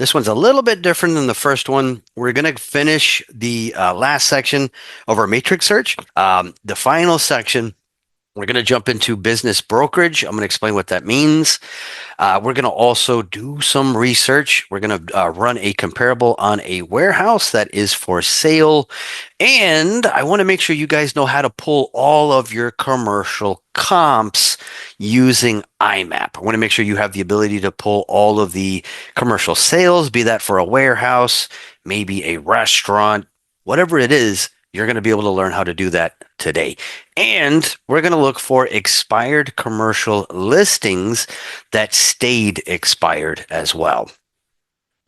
This one's a little bit different than the first one. We're going to finish the last section of our matrix search. The final section, we're going to jump into business brokerage. I'm going to explain what that means. We're going to also do some research. We're going to run a comparable on a warehouse that is for sale. And I want to make sure you guys know how to pull all of your commercial comps using IMAP. I want to make sure you have the ability to pull all of the commercial sales, be that for a warehouse, maybe a restaurant, whatever it is. You're going to be able to learn how to do that today. And we're going to look for expired commercial listings that stayed expired as well.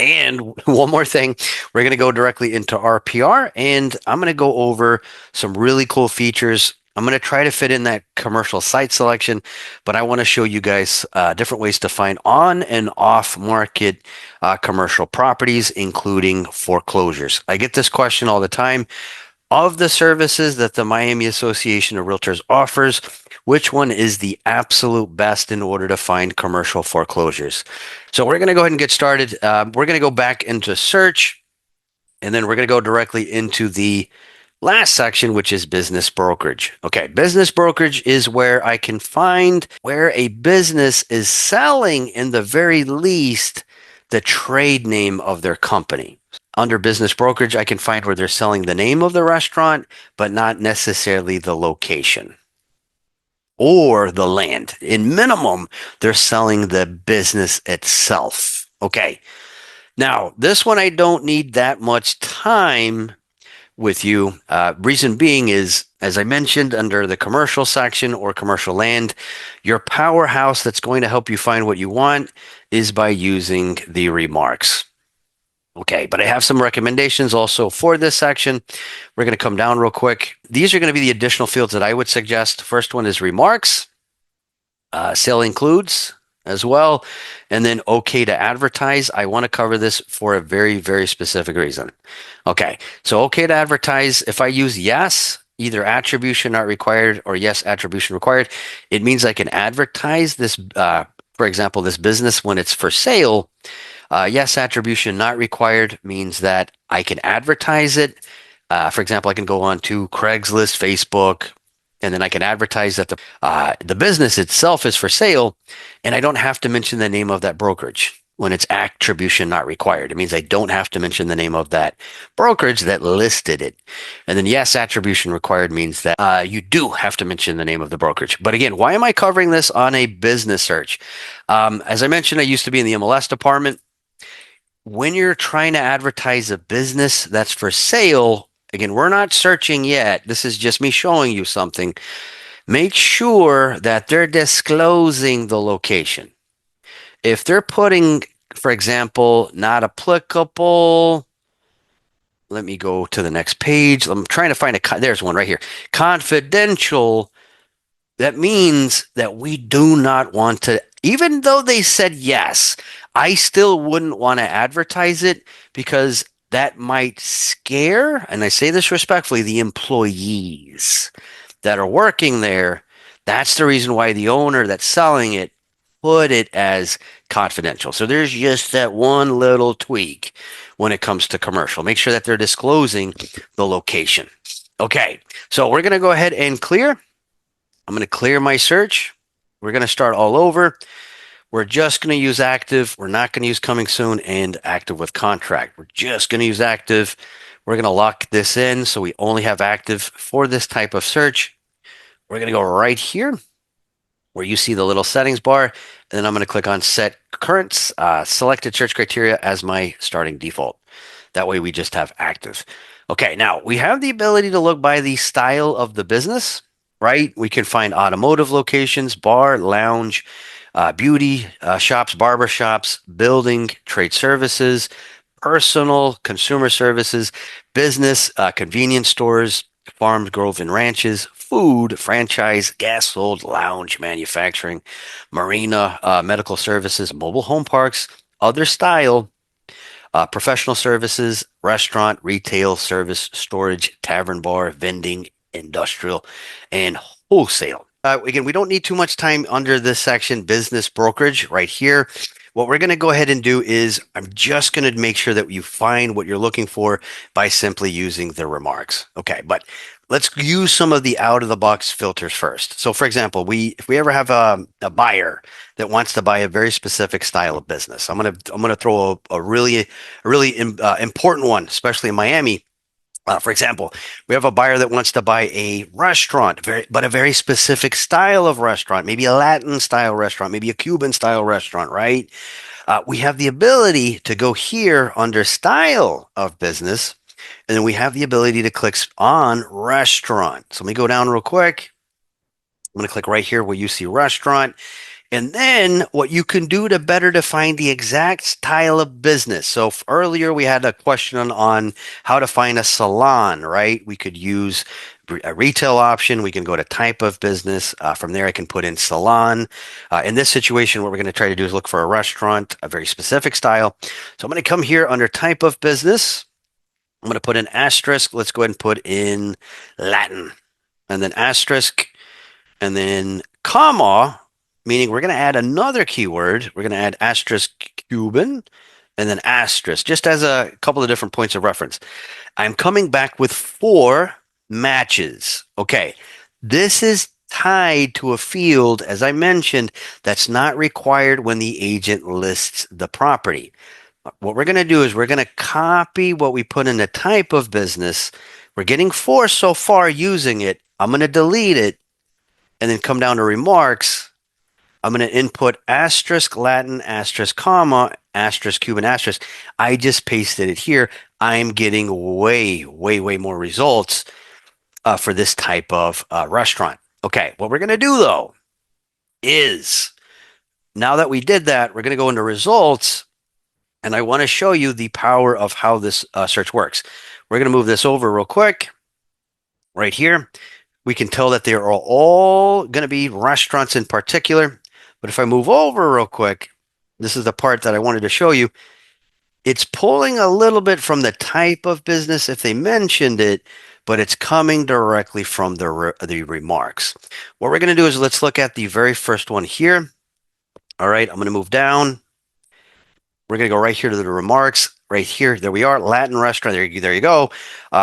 And one more thing, we're going to go directly into RPR, and I'm going to go over some really cool features. I'm going to try to fit in that commercial site selection, but I want to show you guys different ways to find on and off market commercial properties, including foreclosures. I get this question all the time. Of the services that the Miami Association of Realtors offers, which one is the absolute best in order to find commercial foreclosures? So we're going to go ahead and get started. We're going to go back into search, and then we're going to go directly into the last section, which is business brokerage. Okay, business brokerage is where I can find where a business is selling, in the very least, the trade name of their company. Under business brokerage, I can find where they're selling the name of the restaurant, but not necessarily the location or the land. In minimum, they're selling the business itself. Okay. Now, this one, I don't need that much time with you. Reason being is, as I mentioned, under the commercial section or commercial land, your powerhouse that's going to help you find what you want is by using the remarks. Okay, but I have some recommendations also for this section. We're going to come down real quick. These are going to be the additional fields that I would suggest. First one is remarks. Sale includes as well. And then okay to advertise. I want to cover this for a very, very specific reason. Okay, so okay to advertise. If I use yes, either attribution not required or yes, attribution required, it means I can advertise this, for example, this business when it's for sale. Yes, attribution not required means that I can advertise it. For example, I can go on to Craigslist, Facebook, and then I can advertise that the business itself is for sale, and I don't have to mention the name of that brokerage when it's attribution not required. It means I don't have to mention the name of that brokerage that listed it. And then yes, attribution required means that you do have to mention the name of the brokerage. But again, why am I covering this on a business search? As I mentioned, I used to be in the MLS department. When you're trying to advertise a business that's for sale, again, we're not searching yet. This is just me showing you something. Make sure that they're disclosing the location. If they're putting, for example, not applicable, let me go to the next page. I'm trying to find there's one right here. Confidential. That means that we do not want to, even though they said yes, I still wouldn't want to advertise it because that might scare, and I say this respectfully, the employees that are working there. That's the reason why the owner that's selling it put it as confidential. So there's just that one little tweak when it comes to commercial. Make sure that they're disclosing the location. Okay, so we're going to go ahead and clear. I'm going to clear my search. We're going to start all over. We're just going to use active. We're not going to use coming soon and active with contract. We're just going to use active. We're going to lock this in so we only have active for this type of search. We're going to go right here where you see the little settings bar, and then I'm going to click on set current selected search criteria as my starting default. That way we just have active. Okay, now we have the ability to look by the style of the business, right? We can find automotive locations, bar, lounge, beauty shops, barber shops, building, trade services, personal, consumer services, business, convenience stores, farms, grove, and ranches, food, franchise, gas sold, lounge, manufacturing, marina, medical services, mobile home parks, other style, professional services, restaurant, retail, service, storage, tavern, bar, vending, industrial, and wholesale. Again, we don't need too much time under this section, business brokerage, right here. what we're going to go ahead and do is I'm just going to make sure that you find what you're looking for by simply using the remarks. Okay, but let's use some of the out of the box filters first. So for example, if we ever have a buyer that wants to buy a very specific style of business, I'm gonna throw a really important one, especially in Miami. For example, we have a buyer that wants to buy a restaurant, but a very specific style of restaurant, maybe a Latin style restaurant, maybe a Cuban style restaurant, right? We have the ability to go here under style of business, and then we have the ability to click on restaurant. So let me go down real quick. I'm going to click right here where you see restaurant. And then what you can do to better define the exact style of business. So earlier we had a question on how to find a salon, right? We could use a retail option. We can go to type of business. From there, I can put in salon. In this situation, what we're going to try to do is look for a restaurant, a very specific style. So I'm going to come here under type of business. I'm going to put an asterisk. Let's go ahead and put in Latin and then asterisk and then comma, meaning we're going to add another keyword. We're going to add asterisk Cuban and then asterisk, just as a couple of different points of reference. I'm coming back with 4 matches. Okay, this is tied to a field, as I mentioned, that's not required when the agent lists the property. What we're going to do is we're going to copy what we put in the type of business. We're getting 4 so far using it. I'm going to delete it and then come down to remarks. I'm going to input asterisk Latin, asterisk comma, asterisk Cuban, asterisk. I just pasted it here. I'm getting way more results for this type of restaurant. Okay, what we're going to do though is now that we did that, we're going to go into results and I want to show you the power of how this search works. We're going to move this over real quick right here. We can tell that they are all going to be restaurants in particular. But if I move over real quick, this is the part that I wanted to show you. It's pulling a little bit from the type of business if they mentioned it, but it's coming directly from the remarks. What we're going to do is let's look at the very first one here. All right, I'm going to move down. We're going to go right here to the remarks. Right here, there we are, Latin restaurant. There you go.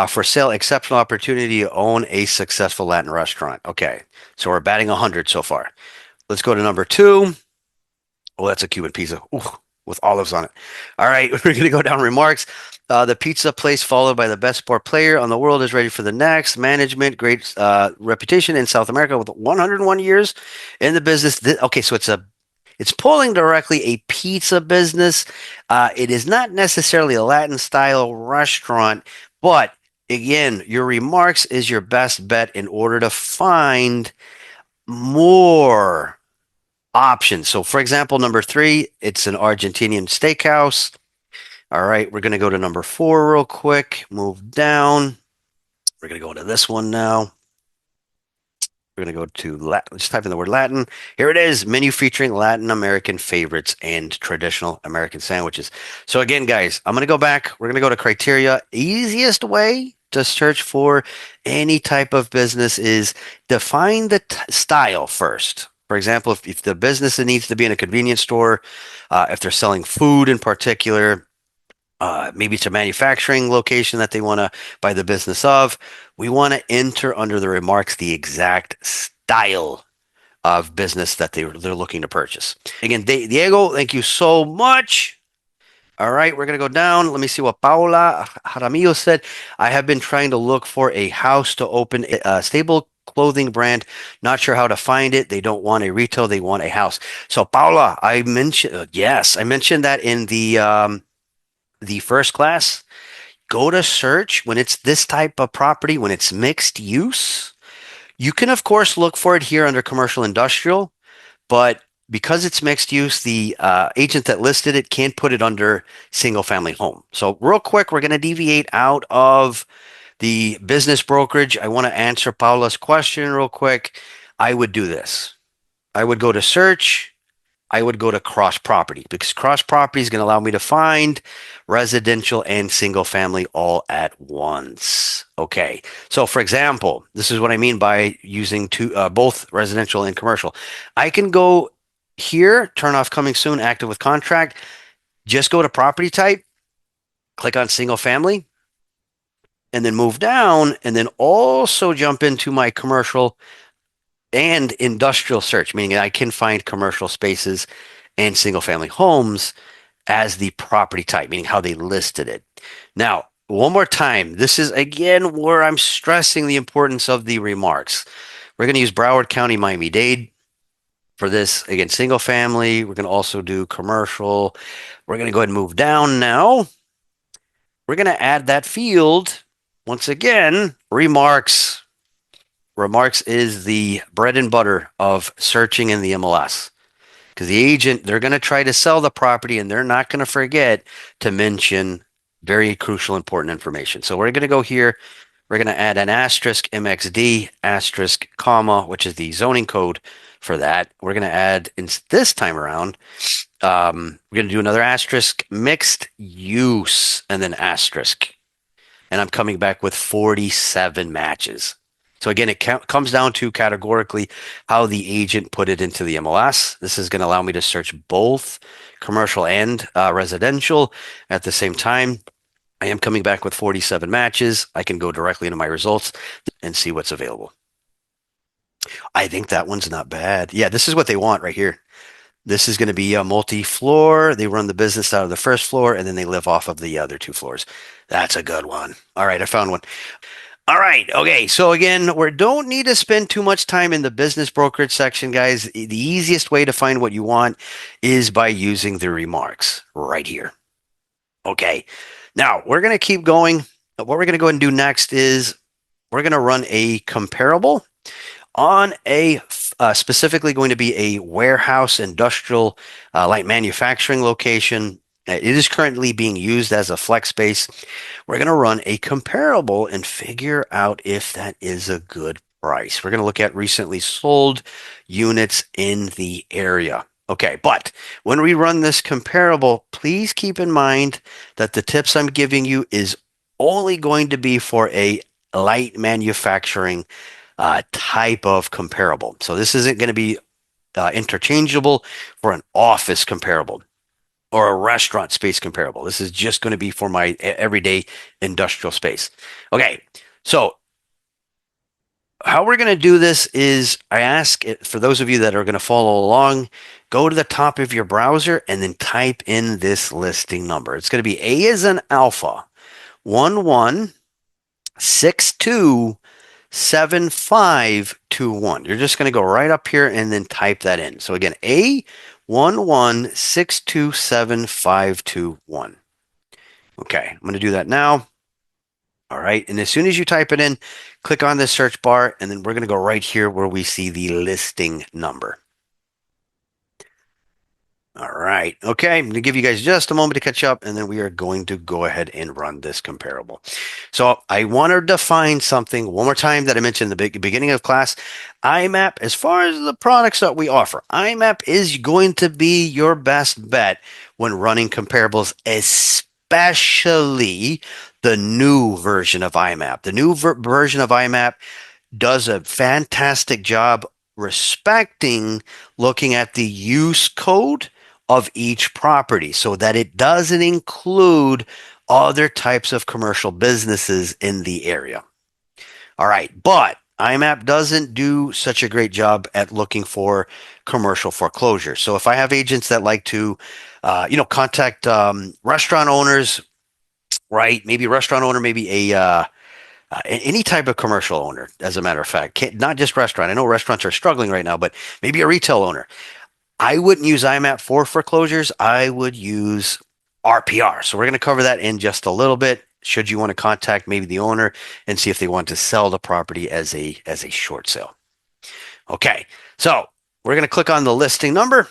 For sale, exceptional opportunity to own a successful Latin restaurant. Okay, so we're batting 100 so far. Let's go to number 2. Oh, that's a Cuban pizza. Ooh, with olives on it. All right, we're going to go down remarks. The pizza place followed by the best sport player on the world is ready for the next. Management, great reputation in South America with 101 years in the business. Okay, so it's pulling directly a pizza business. It is not necessarily a Latin style restaurant, but again, your remarks is your best bet in order to find more options. So, for example, number 3, it's an Argentinian steakhouse. All right, we're going to go to number 4 real quick, move down. We're going to go to this one now. We're going to go to Latin. Let's type in the word Latin. Here it is, menu featuring Latin American favorites and traditional American sandwiches. So again, guys, I'm going to go back. We're going to go to criteria. Easiest way to search for any type of business is define the style first. For example, if the business needs to be in a convenience store, if they're selling food in particular, maybe it's a manufacturing location that they want to buy the business of. We want to enter under the remarks the exact style of business that they're looking to purchase. Again, Diego, thank you so much. All right, we're going to go down. Let me see what Paula Jaramillo said. I have been trying to look for a house to open a stable clothing brand. Not sure how to find it. They don't want a retail. They want a house. So Paula, I mentioned, yes, I mentioned that in the first class. Go to search when it's this type of property, when it's mixed use. You can, of course, look for it here under commercial industrial, but because it's mixed use, the agent that listed it can't put it under single family home. So real quick, we're going to deviate out of the business brokerage. I want to answer Paula's question real quick. I would do this. I would go to search. I would go to cross property because cross property is going to allow me to find residential and single family all at once. Okay. So for example, this is what I mean by using both residential and commercial. I can go Here, turn off coming soon, active with contract. Just go to property type, click on single family, and then move down, and then also jump into my commercial and industrial search, meaning I can find commercial spaces and single family homes as the property type, meaning how they listed it. Now, one more time, this is again where I'm stressing the importance of the remarks. We're going to use Broward County, Miami-Dade for this. Again, single family. We're going to also do commercial. We're going to go ahead and move down now. We're going to add that field. Once again, remarks. Remarks is the bread and butter of searching in the MLS. Because the agent, they're going to try to sell the property and they're not going to forget to mention very crucial, important information. So we're going to go here. We're going to add an asterisk MXD, asterisk, comma, which is the zoning code for that. We're going to add, this time around, we're going to do another asterisk, mixed use, and then asterisk. And I'm coming back with 47 matches. So again, it comes down to categorically how the agent put it into the MLS. This is going to allow me to search both commercial and residential at the same time. I am coming back with 47 matches. I can go directly into my results and see what's available. I think that one's not bad. Yeah, this is what they want right here. This is going to be a multi-floor. They run the business out of the first floor and then they live off of the other two floors. That's a good one. All right, I found one. All right. Okay. So again, we don't need to spend too much time in the business brokerage section, guys. The easiest way to find what you want is by using the remarks right here. Okay. Now we're going to keep going. What we're going to go ahead and do next is we're going to run a comparable on a specifically going to be a warehouse industrial light manufacturing location. It is currently being used as a flex space. We're going to run a comparable and figure out if that is a good price. We're going to look at recently sold units in the area. Okay, but when we run this comparable, please keep in mind that the tips I'm giving you is only going to be for a light manufacturing type of comparable. So this isn't going to be interchangeable for an office comparable or a restaurant space comparable. This is just going to be for my everyday industrial space. Okay, so how we're going to do this is I ask it, for those of you that are going to follow along, go to the top of your browser and then type in this listing number. It's going to be A as in alpha, 11627521. You're just going to go right up here and then type that in. So again, A11627521. Okay, I'm going to do that now. All right, and as soon as you type it in, click on the search bar, and then we're going to go right here where we see the listing number. All right. Okay. I'm going to give you guys just a moment to catch up, and then we are going to go ahead and run this comparable. So I want to define something one more time that I mentioned in the beginning of class. IMAP, as far as the products that we offer, IMAP is going to be your best bet when running comparables, especially the new version of IMAP. The new version of IMAP does a fantastic job respecting looking at the use code of each property so that it doesn't include other types of commercial businesses in the area. All right, but IMAP doesn't do such a great job at looking for commercial foreclosure. So if I have agents that like to, contact restaurant owners, right? Maybe a restaurant owner, maybe any type of commercial owner, as a matter of fact, not just restaurant. I know restaurants are struggling right now, but maybe a retail owner. I wouldn't use IMAP for foreclosures. I would use RPR. So we're going to cover that in just a little bit. Should you want to contact maybe the owner and see if they want to sell the property as a short sale. Okay, so we're going to click on the listing number.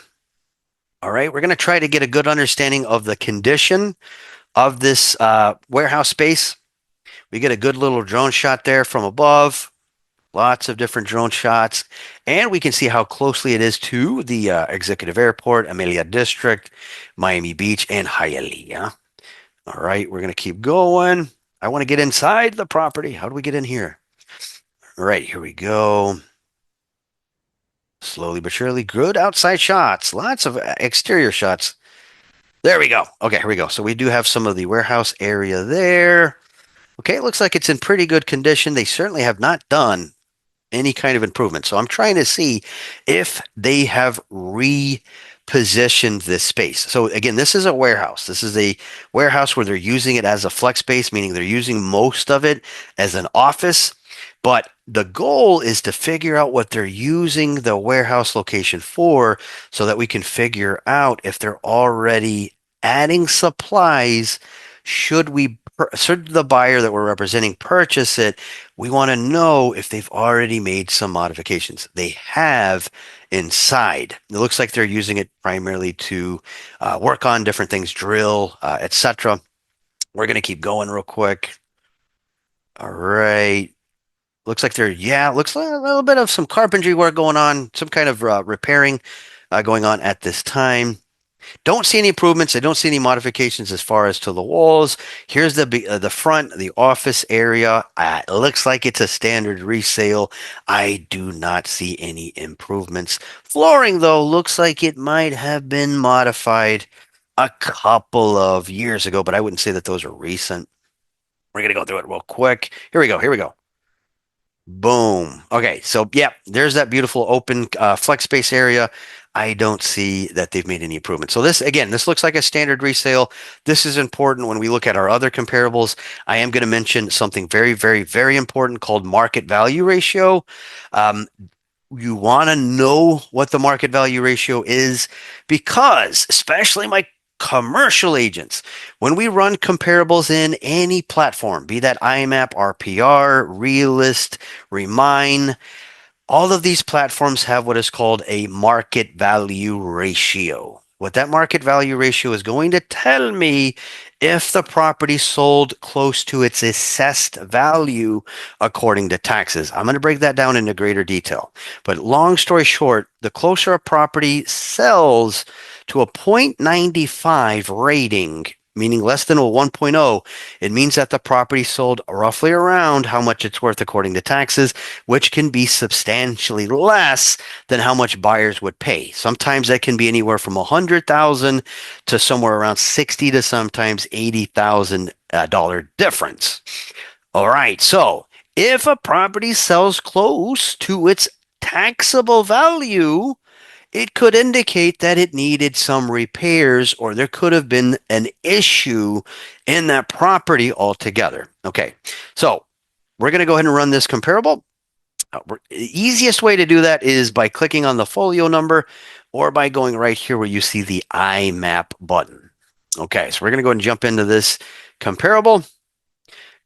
All right, we're going to try to get a good understanding of the condition of this warehouse space. We get a good little drone shot there from above. Lots of different drone shots. And we can see how closely it is to the Executive Airport, Amelia District, Miami Beach, and Hialeah. All right, we're going to keep going. I want to get inside the property. How do we get in here? All right, here we go. Slowly but surely, good outside shots. Lots of exterior shots. There we go. Okay, here we go. So we do have some of the warehouse area there. Okay, it looks like it's in pretty good condition. They certainly have not done any kind of improvement. So I'm trying to see if they have repositioned this space. So again, this is a warehouse. This is a warehouse where they're using it as a flex space, meaning they're using most of it as an office. But the goal is to figure out what they're using the warehouse location for so that we can figure out if they're already adding supplies. Should the buyer that we're representing purchase it, we want to know if they've already made some modifications. They have inside. It looks like they're using it primarily to work on different things, drill, etc. We're going to keep going real quick. All right. Looks like looks like a little bit of some carpentry work going on, some kind of repairing going on at this time. Don't see any improvements. I don't see any modifications as far as to the walls. Here's the front, the office area. It looks like it's a standard resale. I do not see any improvements. Flooring, though, looks like it might have been modified a couple of years ago, but I wouldn't say that those are recent. We're gonna go through it real quick. Here we go. Here we go. Boom. Okay, so yeah, there's that beautiful open flex space area. I don't see that they've made any improvement. So this, again, this looks like a standard resale. This is important when we look at our other comparables. I am going to mention something very, very, very important called market value ratio. Um, you want to know what the market value ratio is because, especially my commercial agents, when we run comparables in any platform, be that IMAP, RPR, Realist, Remine, all of these platforms have what is called a market value ratio. What that market value ratio is going to tell me if the property sold close to its assessed value according to taxes. I'm going to break that down into greater detail. But long story short, the closer a property sells to a 0.95 rating, meaning less than a 1.0, it means that the property sold roughly around how much it's worth according to taxes, which can be substantially less than how much buyers would pay. Sometimes that can be anywhere from 100,000 to somewhere around 60 to sometimes $80,000 difference. All right, so if a property sells close to its taxable value, it could indicate that it needed some repairs or there could have been an issue in that property altogether. Okay, so we're going to go ahead and run this comparable. The easiest way to do that is by clicking on the folio number or by going right here where you see the IMAP button. Okay, so we're going to go ahead and jump into this comparable.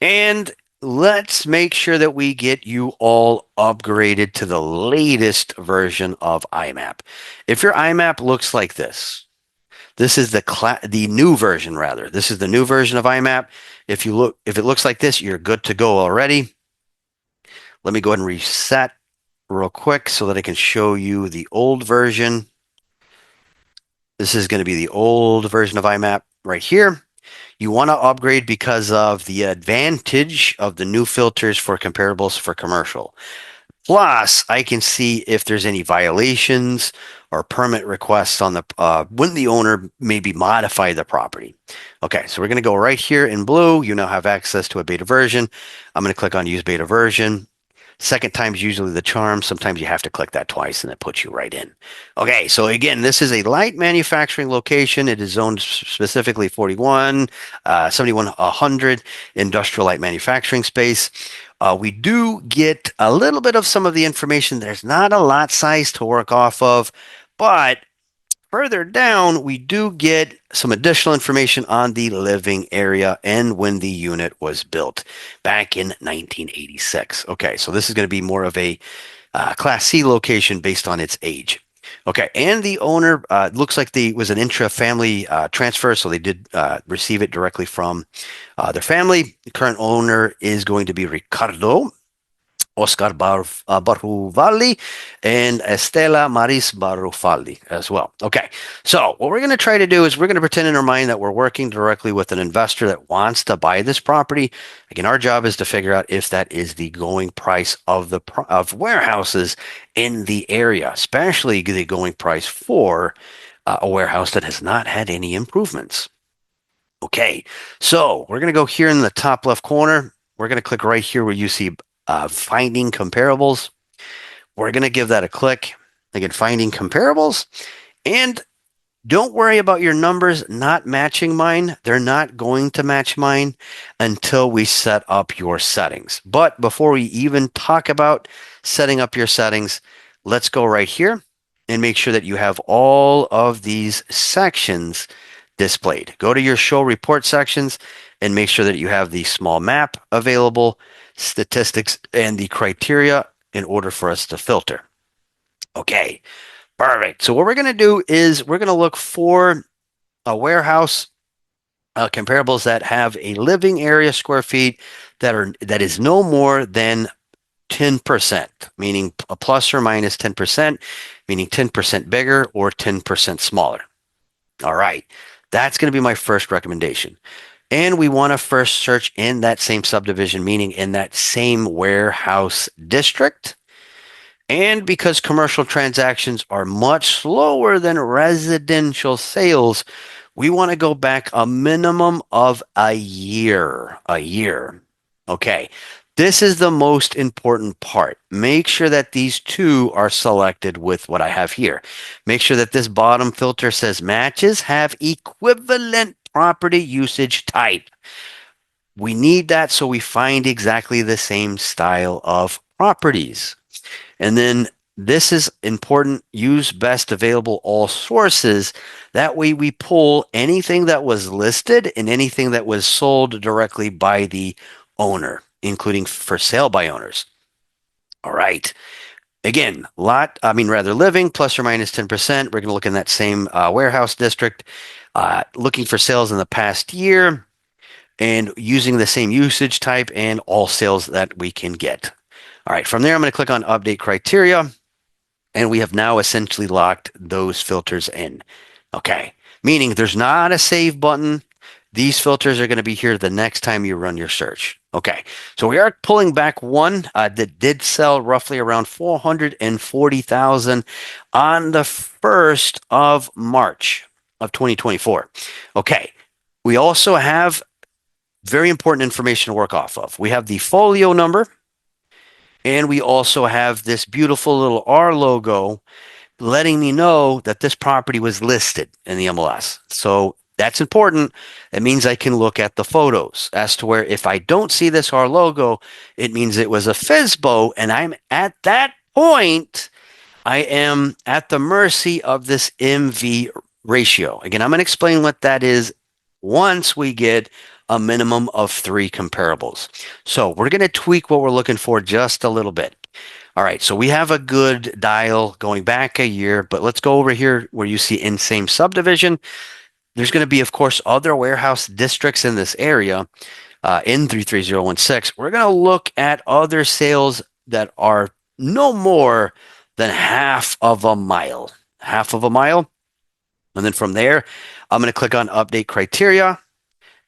And let's make sure that we get you all upgraded to the latest version of IMAP. If your IMAP looks like this is the new version rather. This is the new version of IMAP. If it looks like this, you're good to go already. Let me go ahead and reset real quick so that I can show you the old version. This is going to be the old version of IMAP right here. You want to upgrade because of the advantage of the new filters for comparables for commercial. Plus, I can see if there's any violations or permit requests on the when the owner maybe modify the property. Okay, so we're going to go right here in blue. You now have access to a beta version. I'm going to click on use beta version. Second time is usually the charm. Sometimes you have to click that twice and it puts you right in. Okay, so again, this is a light manufacturing location. It is zoned specifically 41, 7100 industrial light manufacturing space. We do get a little bit of some of the information. There's not a lot size to work off of, but further down, we do get some additional information on the living area and when the unit was built back in 1986. Okay, so this is going to be more of a Class C location based on its age. Okay, and the owner looks like was an intra-family transfer, so they did receive it directly from their family. The current owner is going to be Ricardo. Oscar Barruvalli and Estela Maris Barruvalli as well. Okay, so what we're going to try to do is we're going to pretend in our mind that we're working directly with an investor that wants to buy this property. Again, our job is to figure out if that is the going price of of warehouses in the area, especially the going price for a warehouse that has not had any improvements. Okay, so we're going to go here in the top left corner. We're going to click right here where you see finding comparables. We're going to give that a click. Again, finding comparables. And don't worry about your numbers not matching mine. They're not going to match mine until we set up your settings. But before we even talk about setting up your settings, let's go right here and make sure that you have all of these sections displayed. Go to your show report sections and make sure that you have the small map available, statistics, and the criteria in order for us to filter. Okay, perfect. So what we're going to do is we're going to look for a warehouse comparables that have a living area square feet that is no more than 10%, meaning a plus or minus 10%, meaning 10% bigger or 10% smaller. All right, that's going to be my first recommendation. And we want to first search in that same subdivision, meaning in that same warehouse district. And because commercial transactions are much slower than residential sales, we want to go back a minimum of a year. A year. Okay. This is the most important part. Make sure that these two are selected with what I have here. Make sure that this bottom filter says matches have equivalent property usage type. We need that so we find exactly the same style of properties. And then this is important. Use best available all sources. That way we pull anything that was listed and anything that was sold directly by the owner, including for sale by owners. All right. Again, living plus or minus 10%. We're going to look in that same warehouse district, looking for sales in the past year and using the same usage type and all sales that we can get. All right, from there, I'm going to click on update criteria, and we have now essentially locked those filters in. Okay, meaning there's not a save button. These filters are going to be here the next time you run your search. Okay, so we are pulling back one that did sell roughly around 440,000 on the 1st of March of 2024. Okay, we also have very important information to work off of. We have the folio number, and we also have this beautiful little R logo letting me know that this property was listed in the MLS. So that's important. It means I can look at the photos as to where if I don't see this R logo, it means it was a FSBO. And I'm at that point, I am at the mercy of this MV ratio. Again, I'm going to explain what that is once we get a minimum of 3 comparables. So we're going to tweak what we're looking for just a little bit. All right, so we have a good dial going back a year, but let's go over here where you see in same subdivision. There's going to be, of course, other warehouse districts in this area in 33016. We're going to look at other sales that are no more than half of a mile. Half of a mile. And then from there, I'm going to click on update criteria.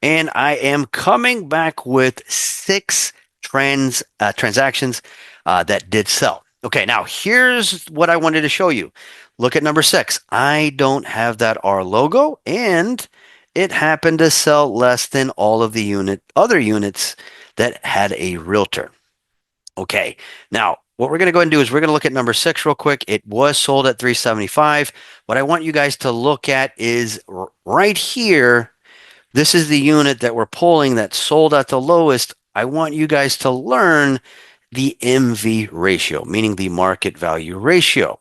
And I am coming back with 6 transactions that did sell. Okay, now here's what I wanted to show you. Look at number 6. I don't have that R logo, and it happened to sell less than all of the other units that had a realtor. Okay, now what we're going to go ahead and do is we're going to look at number 6 real quick. It was sold at $375. What I want you guys to look at is right here. This is the unit that we're pulling that sold at the lowest. I want you guys to learn the MV ratio, meaning the market value ratio.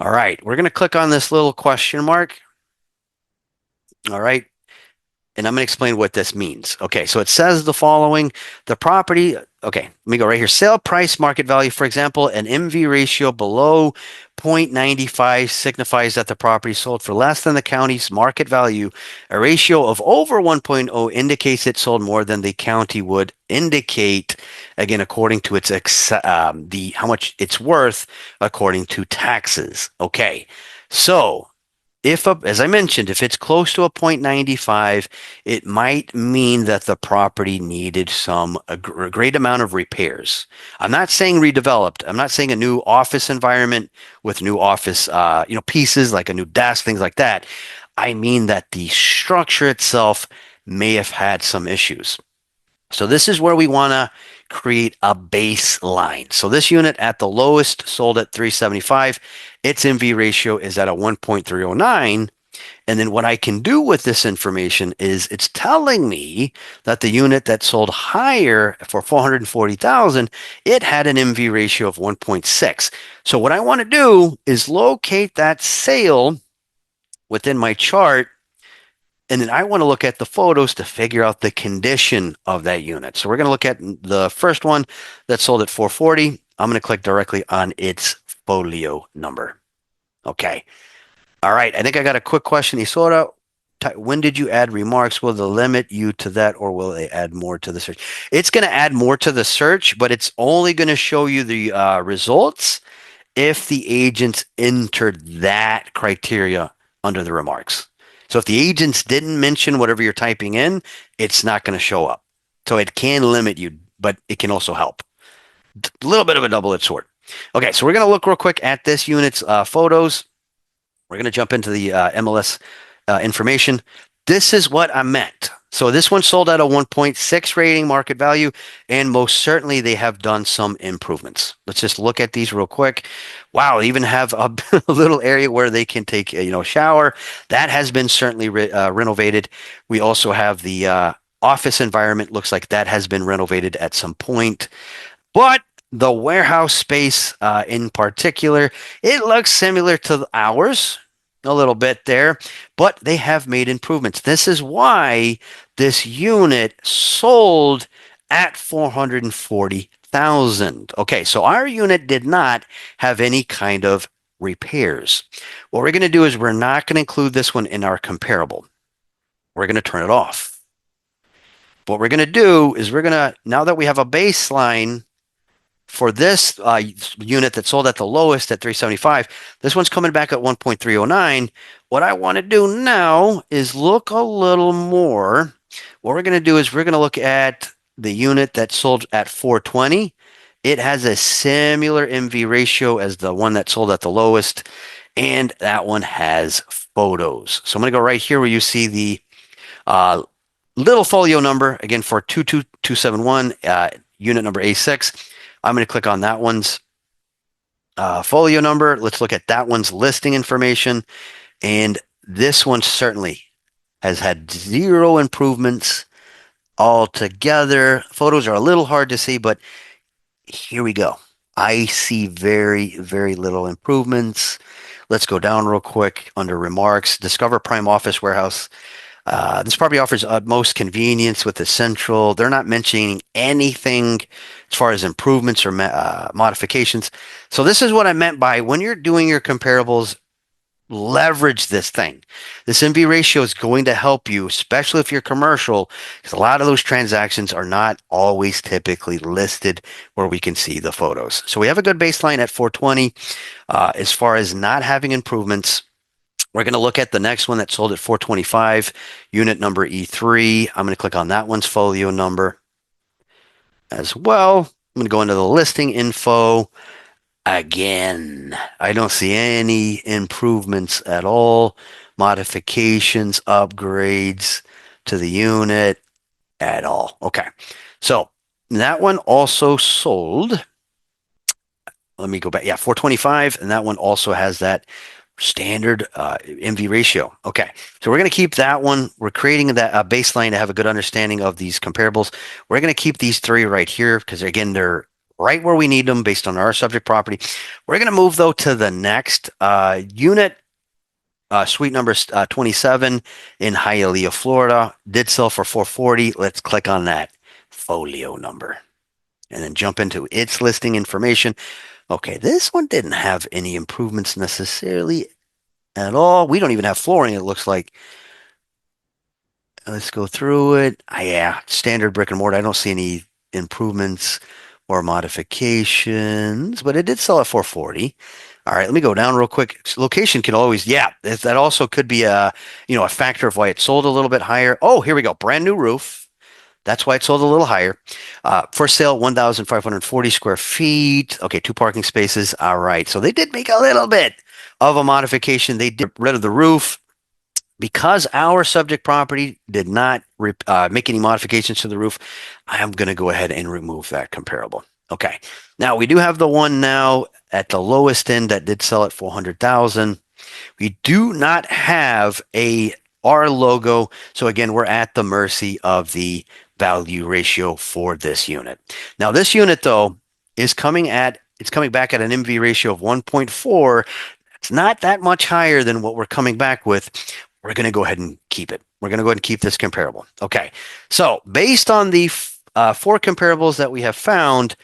All right, we're going to click on this little question mark. All right, and I'm going to explain what this means. Okay, so it says the following. The property Okay, let me go right here. Sale price market value, for example, an MV ratio below 0.95 signifies that the property sold for less than the county's market value. A ratio of over 1.0 indicates it sold more than the county would indicate, again, according to its the how much it's worth according to taxes. Okay, so if as I mentioned, if it's close to a 0.95, it might mean that the property needed a great amount of repairs. I'm not saying redeveloped. I'm not saying a new office environment with new office, pieces like a new desk, things like that. I mean that the structure itself may have had some issues. So this is where we want to create a baseline. So this unit at the lowest sold at 375. Its MV ratio is at a 1.309. And then what I can do with this information is it's telling me that the unit that sold higher for 440,000, it had an MV ratio of 1.6. So what I want to do is locate that sale within my chart, and then I want to look at the photos to figure out the condition of that unit. So we're going to look at the first one that sold at 440. I'm going to click directly on its folio number. Okay. All right. I think I got a quick question. Isora, when did you add remarks? Will they limit you to that, or will they add more to the search? It's going to add more to the search, but it's only going to show you the results if the agents entered that criteria under the remarks. So if the agents didn't mention whatever you're typing in, it's not going to show up. So it can limit you, but it can also help. A little bit of a double-edged sword. Okay, so we're going to look real quick at this unit's photos. We're going to jump into the MLS information. This is what I meant. So this one sold at a 1.6 rating market value, and most certainly they have done some improvements. Let's just look at these real quick. Wow, they even have a little area where they can take a shower. That has been certainly renovated. We also have the office environment. Looks like that has been renovated at some point. But the warehouse space in particular, it looks similar to ours a little bit there, but they have made improvements. This is why this unit sold at 440,000. Okay, so our unit did not have any kind of repairs. What we're going to do is we're not going to include this one in our comparable. We're going to turn it off. What we're going to do is now that we have a baseline for this unit that sold at the lowest at 375, this one's coming back at 1.309. What I want to do now is look a little more. What we're going to do is we're going to look at the unit that sold at 420. It has a similar MV ratio as the one that sold at the lowest, and that one has photos. So I'm going to go right here where you see the little folio number, again, for 22271, unit number A6. I'm going to click on that one's folio number. Let's look at that one's listing information. And this one certainly has had zero improvements altogether. Photos are a little hard to see, but here we go. I see very, very little improvements. Let's go down real quick under remarks. Discover Prime Office Warehouse. This property offers utmost convenience with the central. They're not mentioning anything as far as improvements or modifications. So this is what I meant by when you're doing your comparables, leverage this thing. This MV ratio is going to help you, especially if you're commercial, because a lot of those transactions are not always typically listed where we can see the photos. So we have a good baseline at 420. As far as not having improvements, we're going to look at the next one that sold at 425, unit number E3. I'm going to click on that one's folio number as well. I'm going to go into the listing info. Again, I don't see any improvements at all, modifications, upgrades to the unit at all. Okay, so that one also sold. Let me go back. Yeah, 425, and that one also has that standard MV ratio. Okay, so we're going to keep that one. We're creating that baseline to have a good understanding of these comparables. We're going to keep these three right here because, again, they're right where we need them based on our subject property. We're going to move, though, to the next unit, suite number 27 in Hialeah, Florida. Did sell for 440. Let's click on that folio number. and then jump into its listing information. Okay, this one didn't have any improvements necessarily at all. We don't even have flooring, it looks like. Let's go through it. Yeah, standard brick and mortar. I don't see any improvements or modifications, but it did sell at 440. All right, let me go down real quick. Location can always, yeah, that also could be a factor of why it sold a little bit higher. Oh, here we go. Brand new roof. That's why it sold a little higher. For sale, 1,540 square feet. Okay, two parking spaces. All right. So they did make a little bit of a modification. They did get rid of the roof because our subject property did not make any modifications to the roof. I'm going to go ahead and remove that comparable. Okay. Now we do have the one now at the lowest end that did sell at 400,000. We do not have a R logo. So again, we're at the mercy of the value ratio for this unit. Now this unit though it's coming back at an MV ratio of 1.4. It's not that much higher than what we're coming back with. We're going to go ahead and keep it. We're going to go ahead and keep this comparable. Okay. So based on the four comparables that we have found,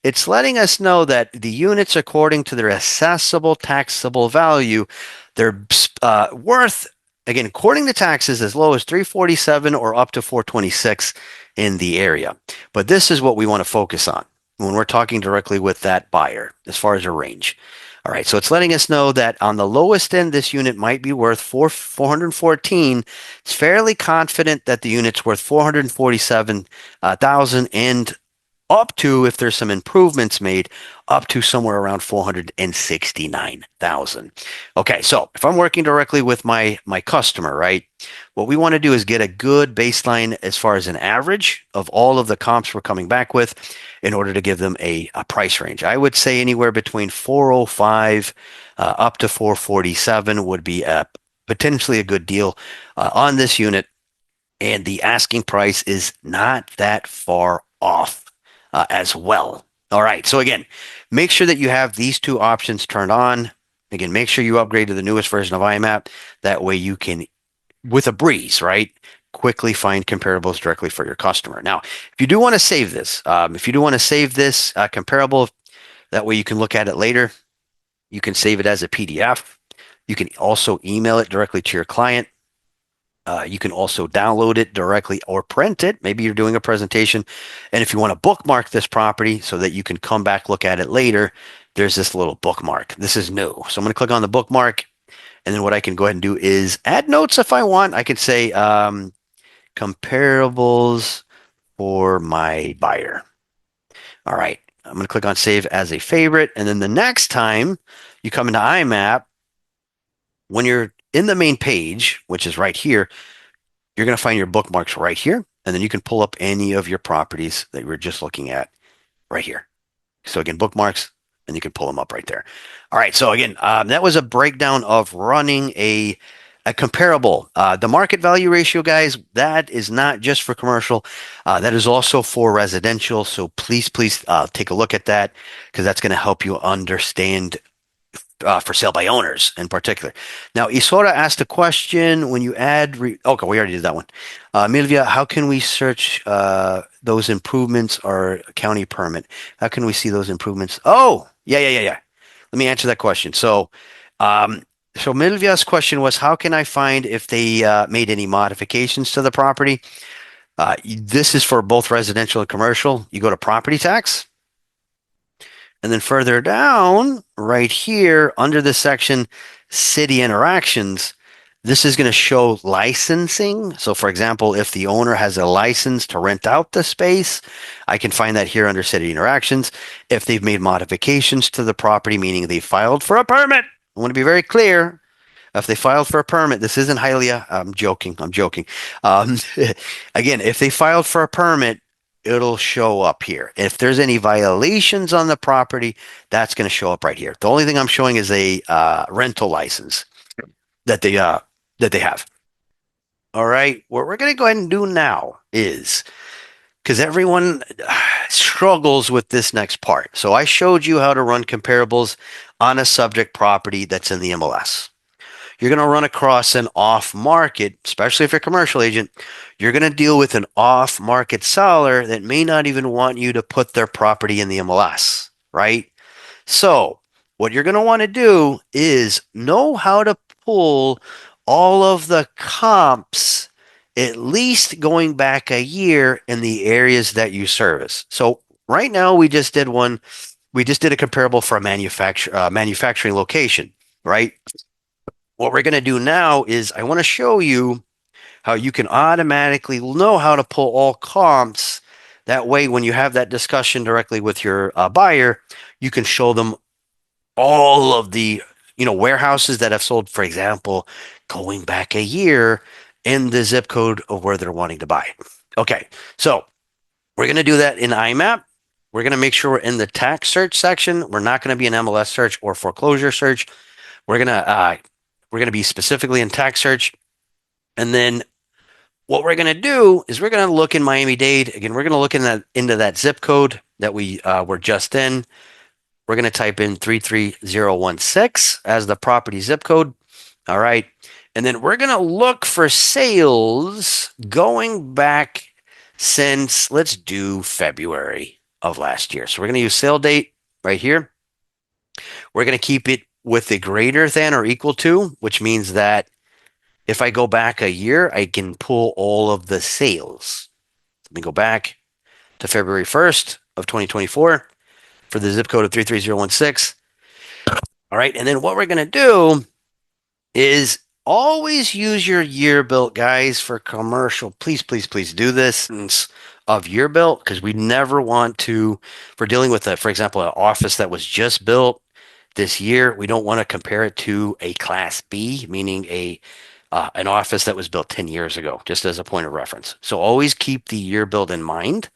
it's letting us know that the units, according to their assessable taxable value, they're worth, again, according to taxes, as low as 347 or up to 426 in the area. But this is what we want to focus on when we're talking directly with that buyer as far as a range. All right, so it's letting us know that on the lowest end, this unit might be worth 414. It's fairly confident that the unit's worth 447,000 and up to, if there's some improvements made, up to somewhere around 469,000. Okay, so if I'm working directly with my customer, right, what we want to do is get a good baseline as far as an average of all of the comps we're coming back with in order to give them a price range. I would say anywhere between 405 up to 447 would be potentially a good deal on this unit, and the asking price is not that far off as well. All right. So again, make sure that you have these two options turned on. Again, make sure you upgrade to the newest version of IMAP. That way you can, with a breeze, right, quickly find comparables directly for your customer. Now, if you do want to save this, comparable, that way you can look at it later. You can save it as a PDF. You can also email it directly to your client. You can also download it directly or print it. Maybe you're doing a presentation. And if you want to bookmark this property so that you can come back, look at it later, there's this little bookmark. This is new. So I'm going to click on the bookmark. And then what I can go ahead and do is add notes if I want. I can say comparables for my buyer. All right. I'm going to click on save as a favorite. And then the next time you come into IMAP, when you're in the main page, which is right here, you're going to find your bookmarks right here. And then you can pull up any of your properties that you were just looking at right here. So again, bookmarks, and you can pull them up right there. All right. So again, that was a breakdown of running a comparable. The market value ratio, guys, that is not just for commercial. That is also for residential. So please take a look at that, because that's going to help you understand for sale by owners in particular. Now, Isora asked a question: when you add, okay, we already did that one. Milvia, how can we search those improvements or county permit? How can we see those improvements? Oh, yeah. Let me answer that question. So Milvia's question was, how can I find if they made any modifications to the property? This is for both residential and commercial. You go to property tax. And then further down, right here, under the section City Interactions, this is going to show licensing. So for example, if the owner has a license to rent out the space, I can find that here under City Interactions. If they've made modifications to the property, meaning they filed for a permit, I want to be very clear. If they filed for a permit, this isn't Hylia. I'm joking. Again, if they filed for a permit, it'll show up here. If there's any violations on the property, that's going to show up right here. The only thing I'm showing is a rental license that they have. All right. What we're going to go ahead and do now is, because everyone struggles with this next part. So I showed you how to run comparables on a subject property that's in the MLS. you're going to run across an off market, especially if you're a commercial agent, you're going to deal with an off market seller that may not even want you to put their property in the MLS, right? So, what you're going to want to do is know how to pull all of the comps, at least going back a year in the areas that you service. So, right now, we just did a comparable for a manufacturing location, right? What we're going to do now is I want to show you how you can automatically know how to pull all comps. That way, when you have that discussion directly with your buyer, you can show them all of the warehouses that have sold, for example, going back a year in the zip code of where they're wanting to buy. Okay, so we're going to do that in IMAP. We're going to make sure we're in the tax search section. We're not going to be an MLS search or foreclosure search. We're going to be specifically in tax search. And then what we're going to do is we're going to look in Miami-Dade. Again, we're going to look into that zip code that we were just in. We're going to type in 33016 as the property zip code. All right. And then we're going to look for sales going back since, let's do February of last year. So we're going to use sale date right here. We're going to keep it with the greater than or equal to, which means that if I go back a year, I can pull all of the sales. Let me go back to February 1st of 2024 for the zip code of 33016. All right. And then what we're going to do is always use your year built, guys, for commercial. Please, please, please do this of year built, because we never want to, for dealing with, for example, an office that was just built this year, we don't want to compare it to a Class B, meaning an office that was built 10 years ago, just as a point of reference. So always keep the year build in mind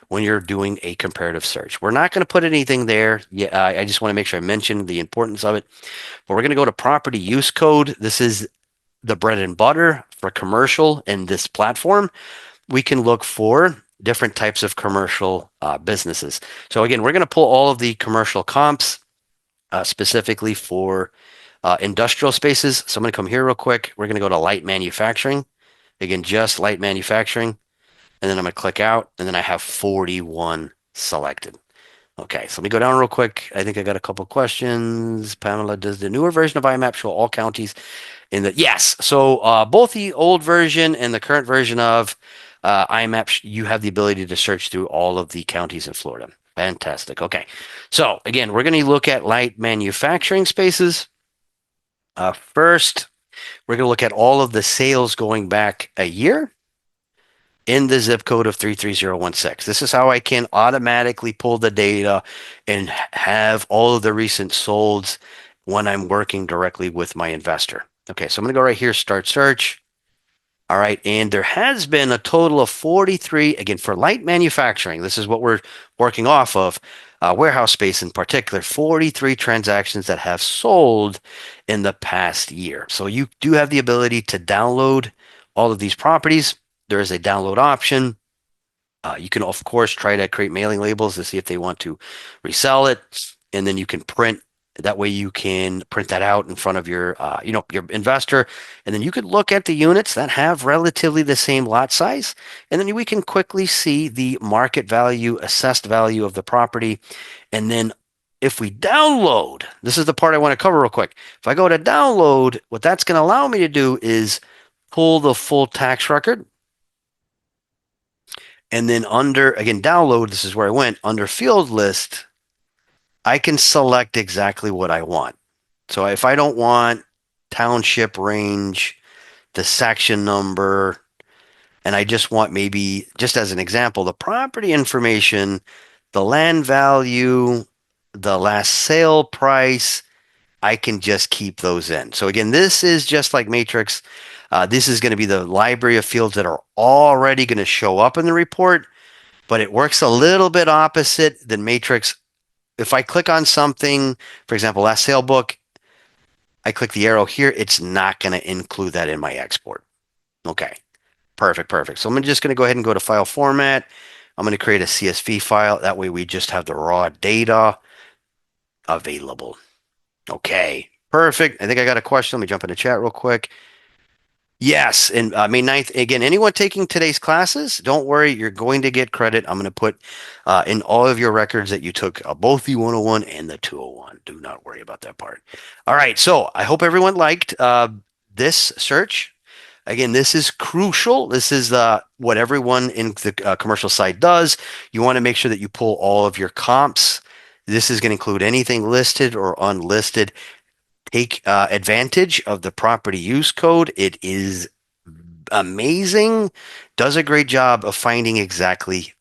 when you're doing a comparative search. We're not going to put anything there. Yeah, I just want to make sure I mention the importance of it. But we're going to go to property use code. This is the bread and butter for commercial in this platform. We can look for different types of commercial businesses. So again, we're going to pull all of the commercial comps specifically for industrial spaces. So I'm going to come here real quick. We're going to go to light manufacturing. Again, just light manufacturing. And then I'm going to click out, and then I have 41 selected. Okay, so let me go down real quick. I think I got a couple questions. Pamela, does the newer version of IMAP show all counties in the? Yes. So both the old version and the current version of IMAP, you have the ability to search through all of the counties in Florida. Fantastic. Okay. So again, we're going to look at light manufacturing spaces. First, we're going to look at all of the sales going back a year in the zip code of 33016. This is how I can automatically pull the data and have all of the recent solds when I'm working directly with my investor. Okay, so I'm going to go right here, start search. All right, and there has been a total of 43, again, for light manufacturing. This is what we're working off of, warehouse space in particular, 43 transactions that have sold in the past year. So you do have the ability to download all of these properties. There is a download option. You can, of course, try to create mailing labels to see if they want to resell it. And then you can print. That way you can print that out in front of your investor. And then you could look at the units that have relatively the same lot size. And then we can quickly see the market value, assessed value of the property. And then if we download, this is the part I want to cover real quick. If I go to download, what that's going to allow me to do is pull the full tax record. And then under, again, download, this is where I went, under field list, I can select exactly what I want. So if I don't want township range, the section number, and I just want maybe, just as an example, the property information, the land value, the last sale price, I can just keep those in. So again, this is just like Matrix. This is going to be the library of fields that are already going to show up in the report, but it works a little bit opposite than Matrix. If I click on something, for example, last sale book, I click the arrow here, it's not going to include that in my export. Okay, perfect, perfect. So I'm just going to go ahead and go to file format. I'm going to create a CSV file. That way we just have the raw data available. Okay, Perfect. I think I got a question. Let me jump in the chat real quick. Yes, and May 9th. Again, anyone taking today's classes, don't worry, you're going to get credit. I'm going to put in all of your records that you took both the 101 and the 201. Do not worry about that part. All right, so I hope everyone liked this search. Again, this is crucial. This is what everyone in the commercial side does. You want to make sure that you pull all of your comps. This is going to include anything listed or unlisted. Take advantage of the property use code. It is amazing. Does a great job of finding exactly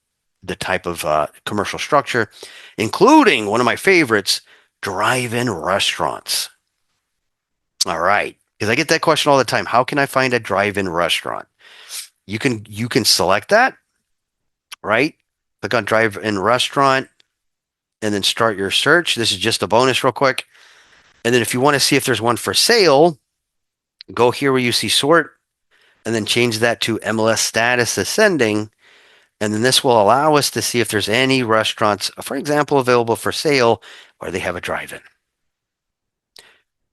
the type of commercial structure, including one of my favorites, drive-in restaurants. All right, because I get that question all the time. How can I find a drive-in restaurant? You can select that, right? Click on drive-in restaurant and then start your search. This is just a bonus real quick. And then if you want to see if there's one for sale, go here where you see sort and then change that to MLS status ascending. And then this will allow us to see if there's any restaurants, for example, available for sale or they have a drive-in.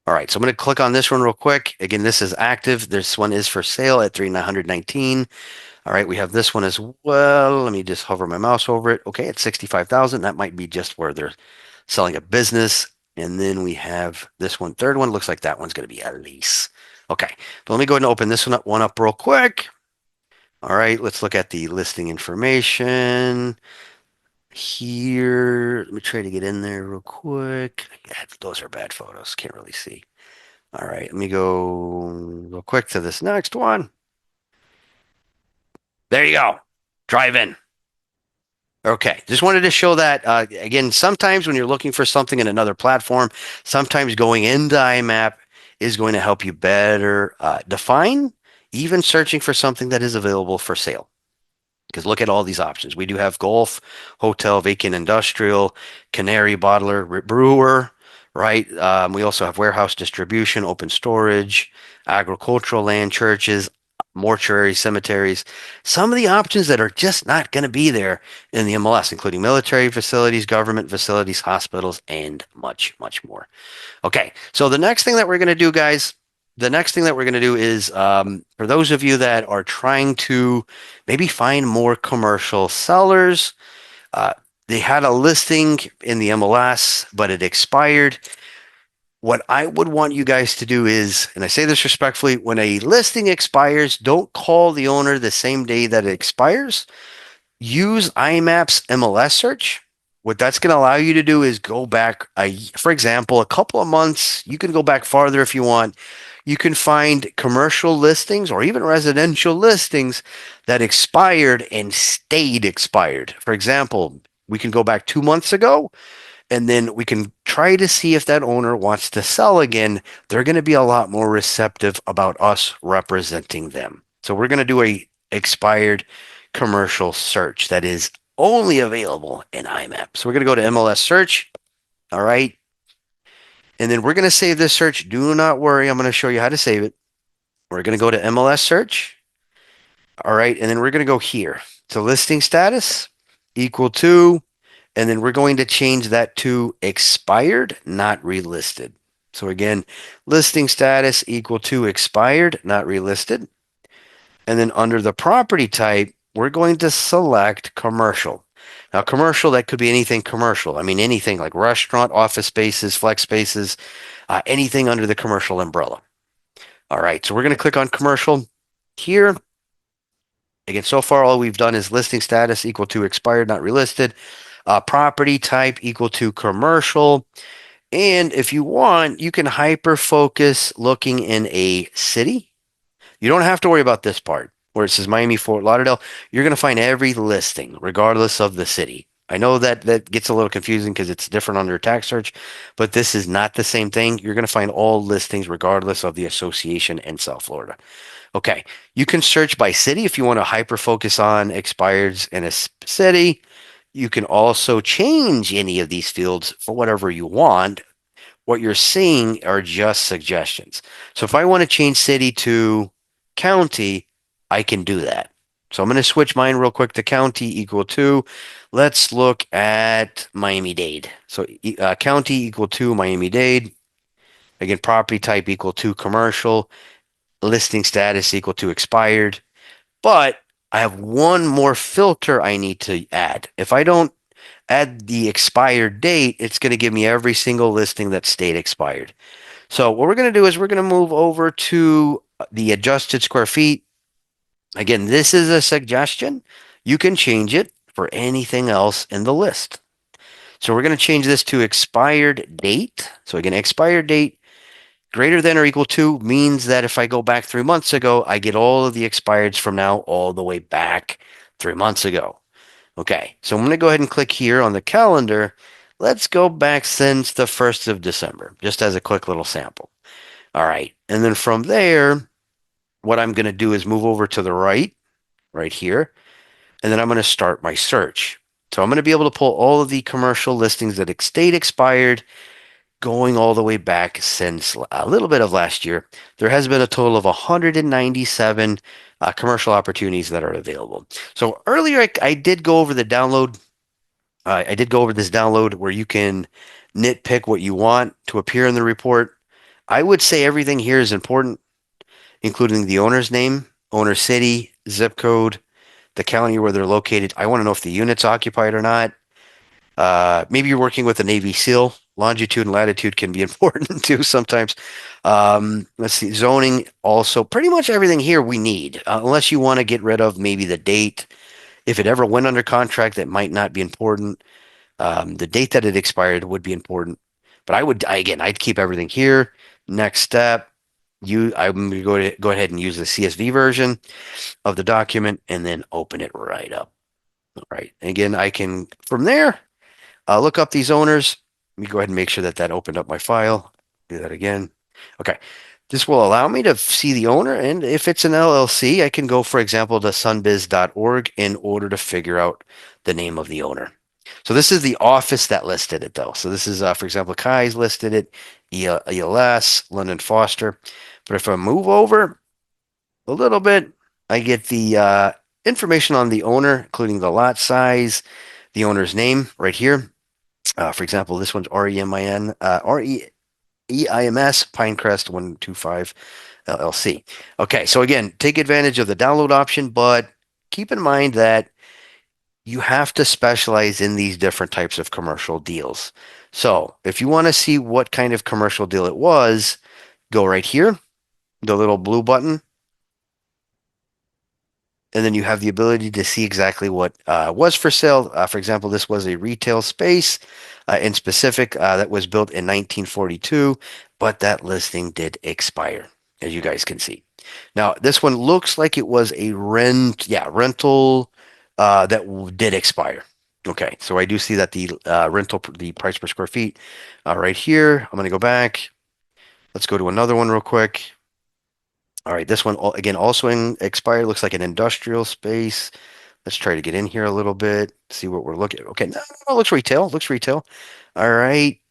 All right, so I'm going to click on this one real quick. Again, this is active. This one is for sale at 3,919. All right, we have this one as well. Let me just hover my mouse over it. Okay, it's 65,000. That might be just where they're selling a business. And then we have this one, third one. Looks like that one's going to be a lease. Okay, but let me go ahead and open this one up real quick. All right, let's look at the listing information here. Let me try to get in there real quick. Yeah, those are bad photos. Can't really see. All right, let me go real quick to this next one. There you go. Drive in. Okay, just wanted to show that again. Sometimes when you're looking for something in another platform, sometimes going into IMAP is going to help you better define, even searching for something that is available for sale. Because look at all these options. We do have golf, hotel, vacant industrial, cannery, bottler, brewer, right? We also have warehouse distribution, open storage, agricultural land, churches, mortuaries, cemeteries. Some of the options that are just not going to be there in the MLS, including military facilities, government facilities, hospitals, and much, much more. Okay, so the next thing that we're going to do, guys, the next thing that we're going to do is for those of you that are trying to maybe find more commercial sellers, uh, they had a listing in the MLS, but it expired. What I would want you guys to do is, and I say this respectfully, when a listing expires, don't call the owner the same day that it expires. Use IMAP's MLS search. What that's going to allow you to do is go back, for example, a couple of months. You can go back farther if you want. You can find commercial listings or even residential listings that expired and stayed expired. For example, we can go back 2 months ago and then we can try to see if that owner wants to sell again. They're going to be a lot more receptive about us representing them. So we're going to do a expired commercial search that is only available in IMAP. So we're going to go to MLS search. All right. And then we're going to save this search. Do not worry. I'm going to show you how to save it. We're going to go to MLS search. All right. And then we're going to go here to listing status equal to, and then we're going to change that to expired, not relisted. So again, listing status equal to expired, not relisted. And then under the property type, we're going to select commercial. Now, commercial, that could be anything commercial. I mean, anything like restaurant, office spaces, flex spaces, anything under the commercial umbrella. All right, so we're going to click on commercial here. Again, so far, all we've done is listing status equal to expired, not relisted. Property type equal to commercial. And if you want, you can hyper focus looking in a city. You don't have to worry about this part where it says Miami, Fort Lauderdale. You're going to find every listing regardless of the city. I know that gets a little confusing because it's different under tax search, but this is not the same thing. You're going to find all listings regardless of the association in South Florida. Okay, you can search by city if you want to hyper focus on expireds in a city. You can also change any of these fields for whatever you want. What you're seeing are just suggestions. So if I want to change city to county, I can do that. So I'm going to switch mine real quick to county equal to, let's look at Miami-Dade. So county equal to Miami-Dade. Again, property type equal to commercial, listing status equal to expired. But I have one more filter I need to add. If I don't add the expired date, it's going to give me every single listing that stayed expired. So what we're going to do is we're going to move over to the adjusted square feet. Again, this is a suggestion. You can change it for anything else in the list. So we're going to change this to expired date. So again, expired date greater than or equal to means that if I go back 3 months ago, I get all of the expireds from now all the way back 3 months ago. Okay, so I'm going to go ahead and click here on the calendar. Let's go back since the 1st of December, just as a quick little sample. All right, and then from there, what I'm going to do is move over to the right here, and then I'm going to start my search. So I'm going to be able to pull all of the commercial listings that stayed expired going all the way back since a little bit of last year. There has been a total of 197 commercial opportunities that are available. So earlier I did go over the download. I did go over this download where you can nitpick what you want to appear in the report. I would say everything here is important, including the owner's name, owner city, zip code, the county where they're located. I want to know if the unit's occupied or not. Maybe you're working with a Navy SEAL. Longitude and latitude can be important too sometimes. Let's see, zoning also. Pretty much everything here we need, unless you want to get rid of maybe the date. If it ever went under contract, that might not be important. The date that it expired would be important. But I'd keep everything here. Next step, I'm going to go ahead and use the CSV version of the document and then open it right up. All right. Again, I can, from there, look up these owners. Let me go ahead and make sure that opened up my file. Do that again. Okay. This will allow me to see the owner. And if it's an LLC, I can go, for example, to sunbiz.org in order to figure out the name of the owner. So this is the office that listed it, though. So this is, for example, Kai's listed it, ELS, London Foster. But if I move over a little bit, I get the information on the owner, including the lot size, the owner's name right here. For example, this one's REMIN, REIMS, Pinecrest 125 LLC. Okay, so again, take advantage of the download option, but keep in mind that you have to specialize in these different types of commercial deals. So if you want to see what kind of commercial deal it was, go right here, the little blue button, and then you have the ability to see exactly what was for sale. For example, this was a retail space in specific that was built in 1942, but that listing did expire, as you guys can see. Now, this one looks like it was a rental that did expire. Okay, so I do see that the the price per square feet right here. I'm going to go back. Let's go to another one real quick. All right, this one again also expired. Looks like an industrial space. Let's try to get in here a little bit, see what we're looking at. Okay, no, looks retail. Looks retail. All right.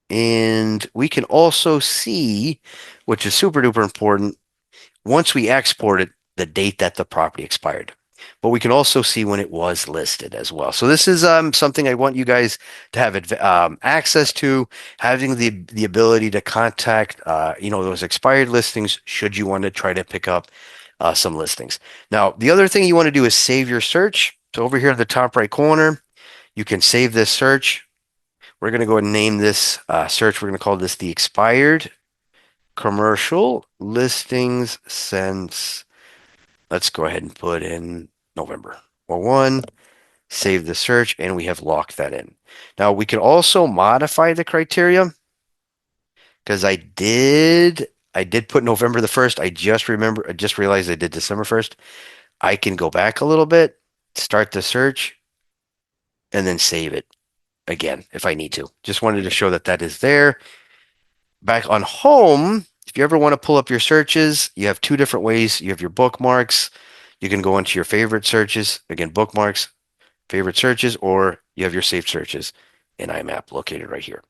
And we can also see, which is super duper important, once we export it, the date that the property expired. But we can also see when it was listed as well. So this is something I want you guys to have access to, having the ability to contact those expired listings should you want to try to pick up some listings. Now, the other thing you want to do is save your search. So over here at the top right corner, you can save this search. We're going to go ahead and name this search. We're going to call this the expired commercial listings since, let's go ahead and put in November 1, save the search, and we have locked that in. Now we can also modify the criteria because I did put November the 1st. I just realized I did December 1st. I can go back a little bit, start the search, and then save it again if I need to. Just wanted to show that is there. Back on home, if you ever want to pull up your searches, you have two different ways. You have your bookmarks. You can go into your favorite searches. Again, bookmarks, favorite searches, or you have your saved searches in IMAP located right here.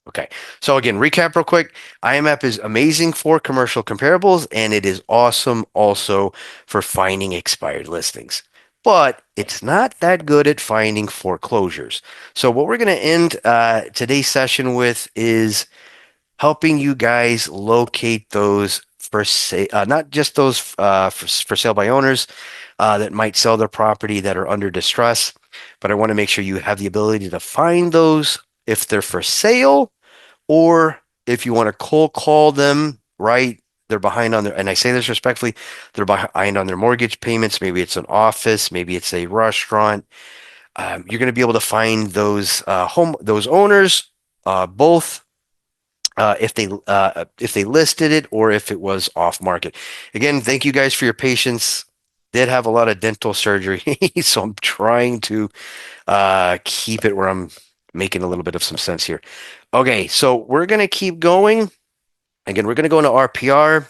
Okay, so again, recap real quick. IMAP is amazing for commercial comparables, and it is awesome also for finding expired listings. But it's not that good at finding foreclosures. So what we're going to end today's session with is helping you guys locate those for sale, not just those for sale by owners that might sell their property that are under distress, but I want to make sure you have the ability to find those if they're for sale or if you want to cold call them, right? They're behind on their, and I say this respectfully, they're behind on their mortgage payments. Maybe it's an office, maybe it's a restaurant. You're going to be able to find those owners, both if they listed it or if it was off market. Again, thank you guys for your patience. Did have a lot of dental surgery, so I'm trying to keep it where I'm making a little bit of some sense here. Okay, so we're gonna keep going. Again, we're gonna go into RPR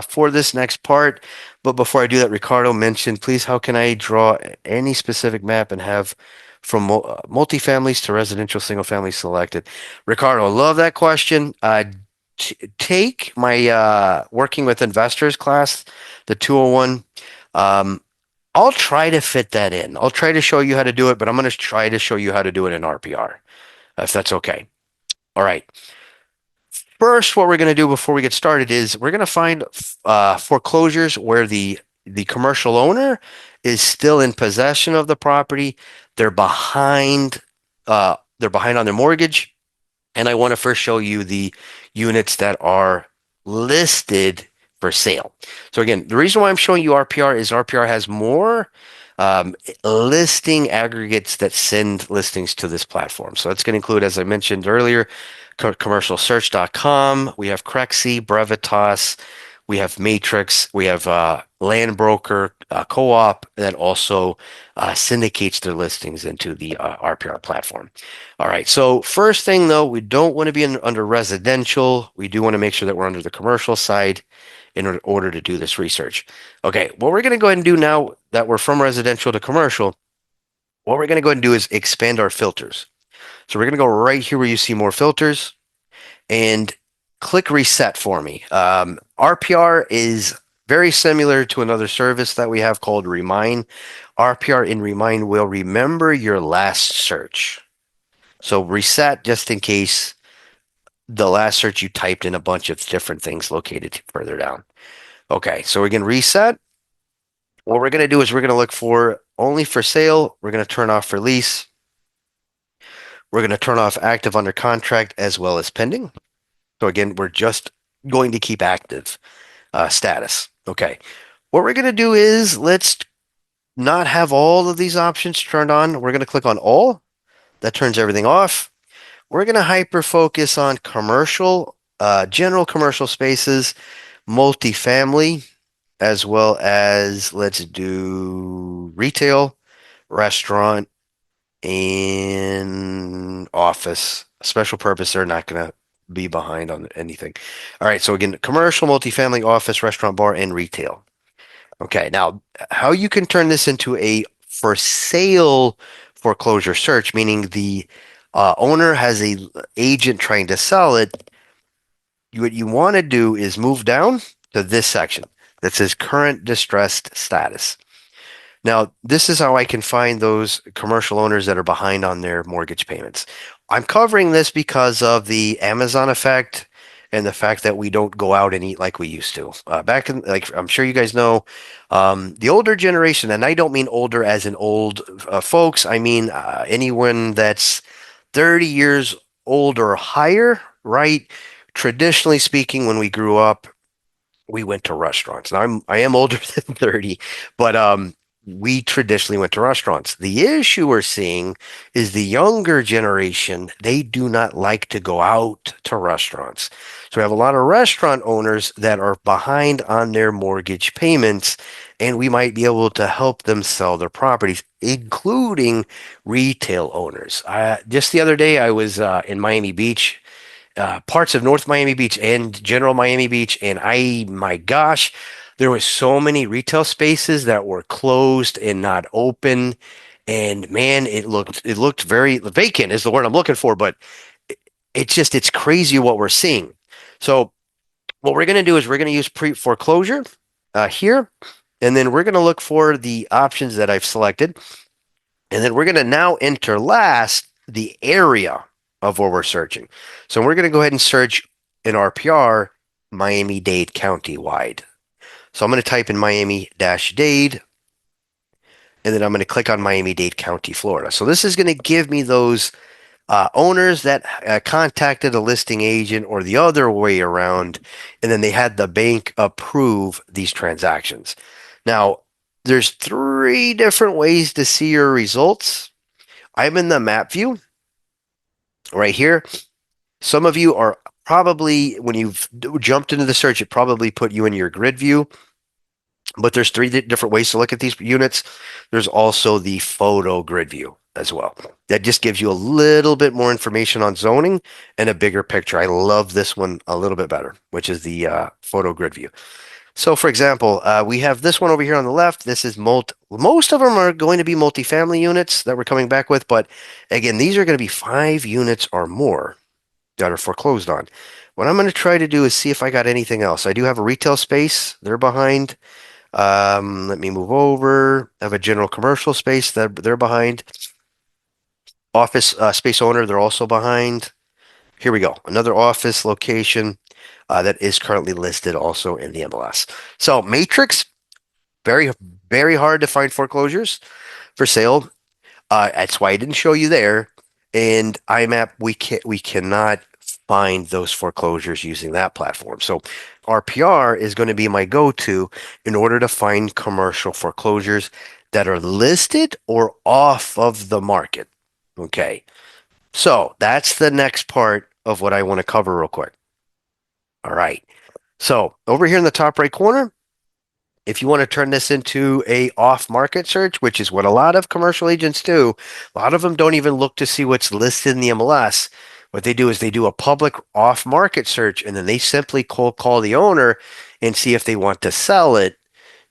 for this next part. But before I do that, Ricardo mentioned, please, how can I draw any specific map and have from multifamilies to residential single family selected? Ricardo, love that question. Take my working with investors class, the 201. Um, I'll try to fit that in. I'll try to show you how to do it, but I'm going to try to show you how to do it in RPR, if that's okay. All right. First, what we're going to do before we get started is we're going to find foreclosures where the commercial owner is still in possession of the property. They're behind on their mortgage, and I want to first show you the units that are listed for sale. So again, the reason why I'm showing you RPR is RPR has more listing aggregates that send listings to this platform. So that's going to include, as I mentioned earlier, commercialsearch.com. We have Crexy, Brevitas. We have Matrix. We have Land Broker, Co-op that also syndicates their listings into the RPR platform. All right. So first thing though, we don't want to be under residential. We do want to make sure that we're under the commercial side in order to do this research. Okay. What we're going to go ahead and do now that we're from residential to commercial, what we're going to go ahead and do is expand our filters. So we're going to go right here where you see more filters and click reset for me. RPR is very similar to another service that we have called Remind. RPR in Remind will remember your last search. So reset just in case the last search you typed in a bunch of different things located further down. Okay, so we're going to reset. What we're going to do is we're going to look for only for sale. We're going to turn off for lease. We're going to turn off active under contract as well as pending. So again, we're just going to keep active status. Okay. What we're going to do is let's not have all of these options turned on. We're going to click on all. That turns everything off. We're going to hyper focus on commercial, general commercial spaces, multifamily, as well as let's do retail, restaurant, and office. Special purpose, they're not going to be behind on anything. All right, so again, commercial, multifamily, office, restaurant, bar, and retail. Okay, now how you can turn this into a for sale foreclosure search, meaning the owner has a agent trying to sell it. What you want to do is move down to this section that says current distressed status. Now, this is how I can find those commercial owners that are behind on their mortgage payments. I'm covering this because of the Amazon effect and the fact that we don't go out and eat like we used to. Back in, like, I'm sure you guys know, the older generation, and I don't mean older as in old folks, I mean anyone that's 30 years old or higher, right? Traditionally speaking, when we grew up, we went to restaurants. Now I am older than 30, but we traditionally went to restaurants. The issue we're seeing is the younger generation, they do not like to go out to restaurants. So we have a lot of restaurant owners that are behind on their mortgage payments, and we might be able to help them sell their properties, including retail owners. Just the other day, I was in Miami Beach, parts of North Miami Beach and general Miami Beach. And my gosh, there was so many retail spaces that were closed and not open. And man, it looked very vacant is the word I'm looking for, but it's crazy what we're seeing. So what we're going to do is we're going to use pre-foreclosure here, and then we're going to look for the options that I've selected. And then we're going to now enter last the area of where we're searching. So we're going to go ahead and search in RPR, Miami-Dade County-wide. So I'm going to type in Miami-Dade, and then I'm going to click on Miami-Dade County, Florida. So this is going to give me those owners that contacted a listing agent or the other way around, and then they had the bank approve these transactions. Now, there's three different ways to see your results. I'm in the map view right here. Some of you are probably, when you've jumped into the search, it probably put you in your grid view. But there's three different ways to look at these units. There's also the photo grid view as well. That just gives you a little bit more information on zoning and a bigger picture. I love this one a little bit better, which is the photo grid view. So for example, we have this one over here on the left. This is most of them are going to be multifamily units that we're coming back with. But again, these are going to be 5 units or more that are foreclosed on. What I'm going to try to do is see if I got anything else. I do have a retail space. They're behind. Let me move over. I have a general commercial space that they're behind. Office space owner, they're also behind. Here we go. Another office location that is currently listed also in the MLS. So Matrix, very, very hard to find foreclosures for sale. That's why I didn't show you there. And IMAP, we cannot find those foreclosures using that platform. So RPR is going to be my go-to in order to find commercial foreclosures that are listed or off of the market. Okay. So that's the next part of what I want to cover real quick. All right. So over here in the top right corner, if you want to turn this into a off-market search, which is what a lot of commercial agents do, a lot of them don't even look to see what's listed in the MLS. What they do is they do a public off-market search, and then they simply cold call the owner and see if they want to sell it,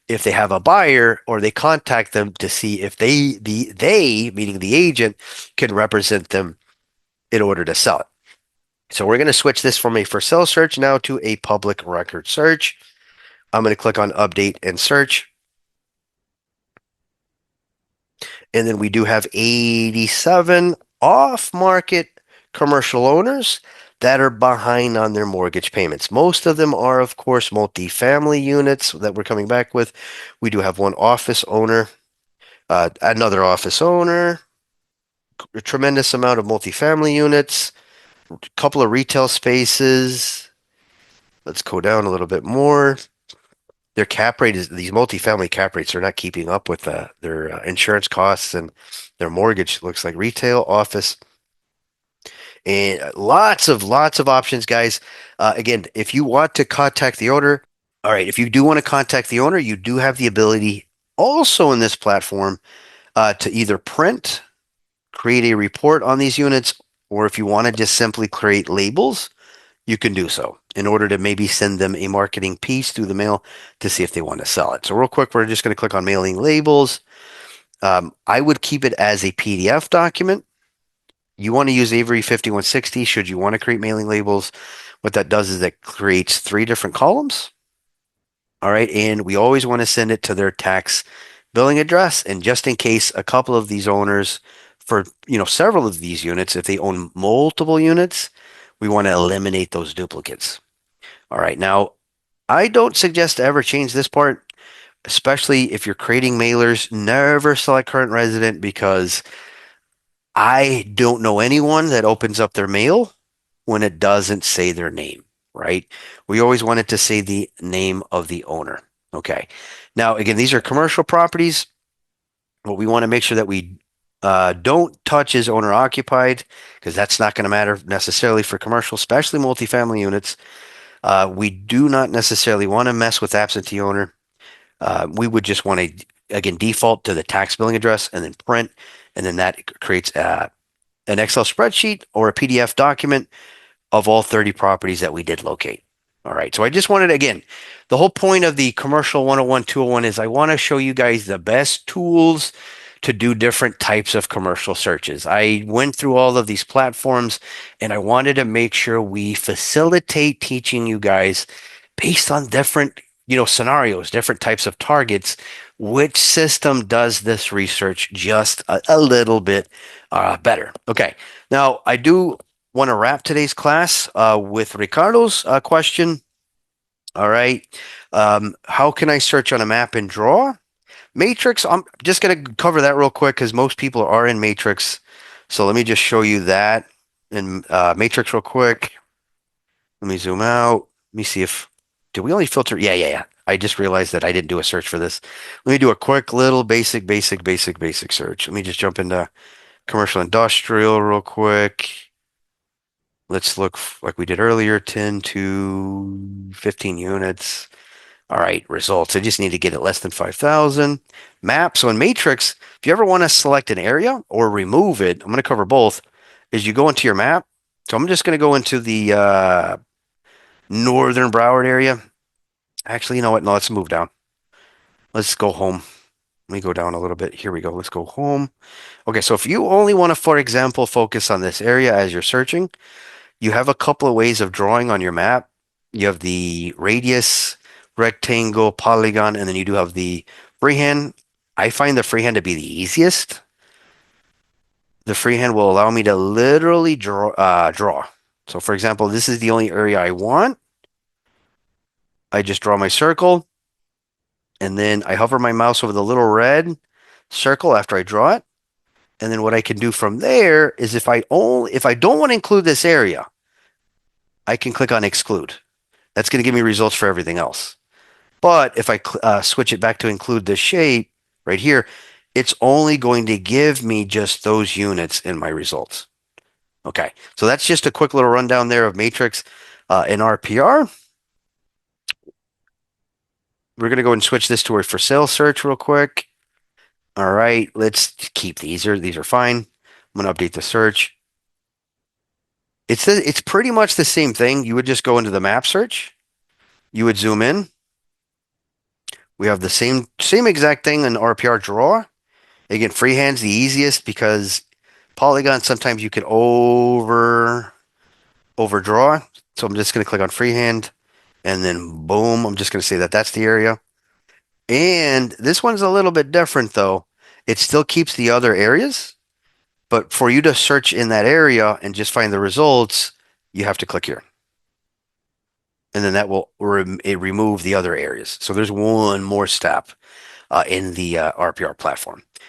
if they have a buyer, or they contact them to see if they meaning the agent, can represent them in order to sell it. So we're going to switch this from a for sale search now to a public record search. I'm going to click on update and search. And then we do have 87 off-market commercial owners that are behind on their mortgage payments. Most of them are, of course, multifamily units that we're coming back with. We do have one office owner, another office owner, a tremendous amount of multifamily units, a couple of retail spaces. Let's go down a little bit more. Their cap rate is these multifamily cap rates are not keeping up with their insurance costs and their mortgage. Looks like retail, office, and lots of options, guys. Again, if you want to contact the owner, all right. If you do want to contact the owner, you do have the ability also in this platform to either print, create a report on these units, or if you want to just simply create labels, you can do so in order to maybe send them a marketing piece through the mail to see if they want to sell it. So real quick, we're just going to click on mailing labels. I would keep it as a PDF document. You want to use Avery 5160 should you want to create mailing labels. What that does is that creates 3 different columns. All right. And we always want to send it to their tax billing address. And just in case a couple of these owners for, several of these units, if they own multiple units, we want to eliminate those duplicates. All right. Now, I don't suggest to ever change this part, especially if you're creating mailers. Never select current resident because I don't know anyone that opens up their mail when it doesn't say their name, right? We always want it to say the name of the owner. Okay. Now, again, these are commercial properties. What we want to make sure that we don't touch is owner occupied because that's not going to matter necessarily for commercial, especially multifamily units. We do not necessarily want to mess with absentee owner. We would just want to, again, default to the tax billing address and then print. And then that creates an Excel spreadsheet or a PDF document of all 30 properties that we did locate. All right. So I just wanted, again, the whole point of the commercial 101, 201 is I want to show you guys the best tools to do different types of commercial searches. I went through all of these platforms and I wanted to make sure we facilitate teaching you guys based on different, scenarios, different types of targets, which system does this research just a little bit better. Okay. Now I do Want to wrap today's class with Ricardo's question. All right. How can I search on a map and draw? Matrix, I'm just going to cover that real quick because most people are in Matrix. So let me just show you that in Matrix real quick. Let me zoom out. Let me see if, do we only filter? Yeah. I just realized that I didn't do a search for this. Let me do a quick little basic search. Let me just jump into commercial industrial real quick. Let's look like we did earlier, 10 to 15 units. All right, results. I just need to get it less than 5,000. Map. So in Matrix, if you ever want to select an area or remove it, I'm going to cover both, is you go into your map. So I'm just going to go into the northern Broward area. Actually, you know what? No, let's move down. Let's go home. Let me go down a little bit. Here we go. Let's go home. Okay, so if you only want to, for example, focus on this area as you're searching, you have a couple of ways of drawing on your map. You have the radius, rectangle, polygon, and then you do have the freehand. I find the freehand to be the easiest. The freehand will allow me to literally draw. So for example, this is the only area I want. I just draw my circle, and then I hover my mouse over the little red circle after I draw it. And then what I can do from there is if I don't want to include this area, I can click on exclude. That's going to give me results for everything else. But if I switch it back to include the shape right here, it's only going to give me just those units in my results. Okay, so that's just a quick little rundown there of Matrix in RPR. We're going to go and switch this to a for sale search real quick. All right, let's keep these. These are fine. I'm going to update the search. It's pretty much the same thing. You would just go into the map search. You would zoom in. We have the same exact thing in RPR draw. Again, freehand's the easiest because polygon sometimes you can overdraw. So I'm just going to click on freehand and then boom, I'm just going to say that that's the area. And this one's a little bit different though. It still keeps the other areas, but for you to search in that area and just find the results, you have to click here. And then that will remove the other areas. So there's one more step in the RPR platform.